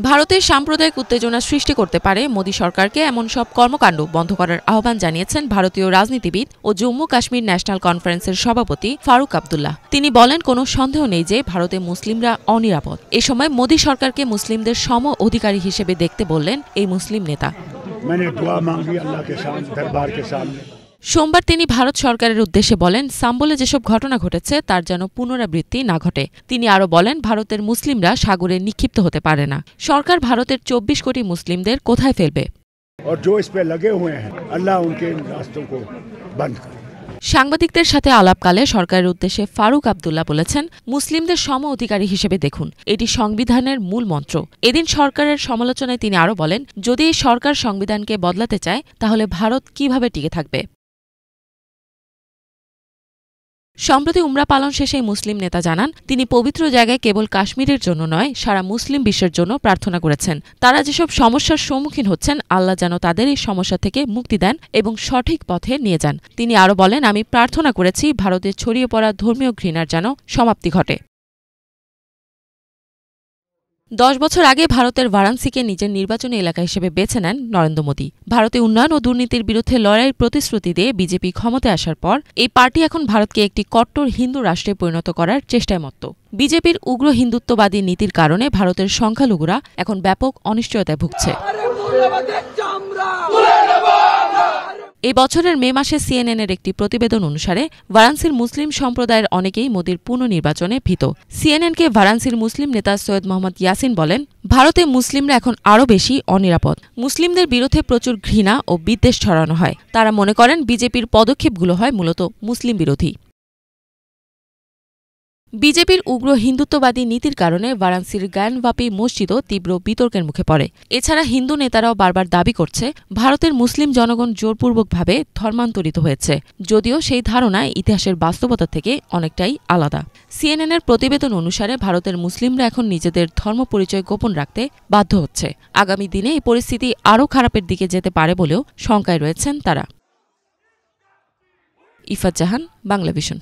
ভারতের সাম্প্রদায়িক উত্তেজনা সৃষ্টি করতে পারে মোদী সরকারকে এমন সব কর্মকাণ্ড বন্ধ করার আহ্বান জানিয়েছেন ভারতীয় রাজনীতিবিদ ও জম্মু কাশ্মীর ন্যাশনাল কনফারেন্সের সভাপতি ফারুক আবদুল্লাহ। তিনি বলেন, কোনো সন্দেহ নেই যে ভারতে মুসলিমরা অনিরাপদ। এ সময় মোদী সরকারকে মুসলিমদের সম অধিকারী হিসেবে দেখতে বললেন এই মুসলিম নেতা। সোমবার তিনি ভারত সরকারের উদ্দেশ্যে বলেন, সাম্বলে যেসব ঘটনা ঘটেছে তার যেন পুনরাবৃত্তি না ঘটে। তিনি আরও বলেন, ভারতের মুসলিমরা সাগরে নিক্ষিপ্ত হতে পারে না। সরকার ভারতের 24 কোটি মুসলিমদের কোথায় ফেলবে? সাংবাদিকদের সাথে আলাপকালে সরকারের উদ্দেশ্যে ফারুক আবদুল্লাহ বলেছেন, মুসলিমদের সম অধিকারী হিসেবে দেখুন, এটি সংবিধানের মূল মন্ত্র। এদিন সরকারের সমালোচনায় তিনি আরও বলেন, যদি এই সরকার সংবিধানকে বদলাতে চায় তাহলে ভারত কিভাবে টিকে থাকবে? সম্প্রতি উমরা পালন শেষে মুসলিম নেতা জানান, তিনি পবিত্র জায়গায় কেবল কাশ্মীরের জন্য নয়, সারা মুসলিম বিশ্বের জন্য প্রার্থনা করেছেন। তারা যেসব সমস্যার সম্মুখীন হচ্ছেন, আল্লাহ যেন তাদের এই সমস্যা থেকে মুক্তি দেন এবং সঠিক পথে নিয়ে যান। তিনি আরও বলেন, আমি প্রার্থনা করেছি ভারতে ছড়িয়ে পড়া ধর্মীয় ঘৃণার যেন সমাপ্তি ঘটে। 10 বছর আগে ভারতের বারাণসীকে নিজের নির্বাচনী এলাকা হিসেবে বেছে নেন নরেন্দ্র মোদী। ভারতে উন্নয়ন ও দুর্নীতির বিরুদ্ধে লড়াইয়ের প্রতিশ্রুতি দিয়ে বিজেপি ক্ষমতায় আসার পর এই পার্টি এখন ভারতকে একটি কট্টর হিন্দু রাষ্ট্রে পরিণত করার চেষ্টায় মত্ত। বিজেপির উগ্র হিন্দুত্ববাদী নীতির কারণে ভারতের সংখ্যালঘুরা এখন ব্যাপক অনিশ্চয়তায় ভুগছে। এই বছরের মে মাসে সিএনএনের একটি প্রতিবেদন অনুসারে বারাণসীর মুসলিম সম্প্রদায়ের অনেকেই মোদির পুনর্নির্বাচনে ভীত। সিএনএনকে বারাণসীর মুসলিম নেতা সৈয়দ মোহাম্মদ ইয়াসিন বলেন, ভারতে মুসলিমরা এখন আরও বেশি অনিরাপদ। মুসলিমদের বিরুদ্ধে প্রচুর ঘৃণা ও বিদ্বেষ ছড়ানো হয়। তারা মনে করেন বিজেপির পদক্ষেপগুলো হয় মূলত মুসলিম বিরোধী। বিজেপির উগ্র হিন্দুত্ববাদী নীতির কারণে বারাণসীর জ্ঞানবাপী মসজিদও তীব্র বিতর্কের মুখে পড়ে। এছাড়া হিন্দু নেতারাও বারবার দাবি করছে ভারতের মুসলিম জনগণ জোরপূর্বকভাবে ধর্মান্তরিত হয়েছে, যদিও সেই ধারণা ইতিহাসের বাস্তবতা থেকে অনেকটাই আলাদা। সিএনএনের প্রতিবেদন অনুসারে ভারতের মুসলিমরা এখন নিজেদের ধর্ম পরিচয় গোপন রাখতে বাধ্য হচ্ছে। আগামী দিনে এই পরিস্থিতি আরও খারাপের দিকে যেতে পারে বলেও শঙ্কায় রয়েছেন তারা। ইফাত জাহান, বাংলাভিশন।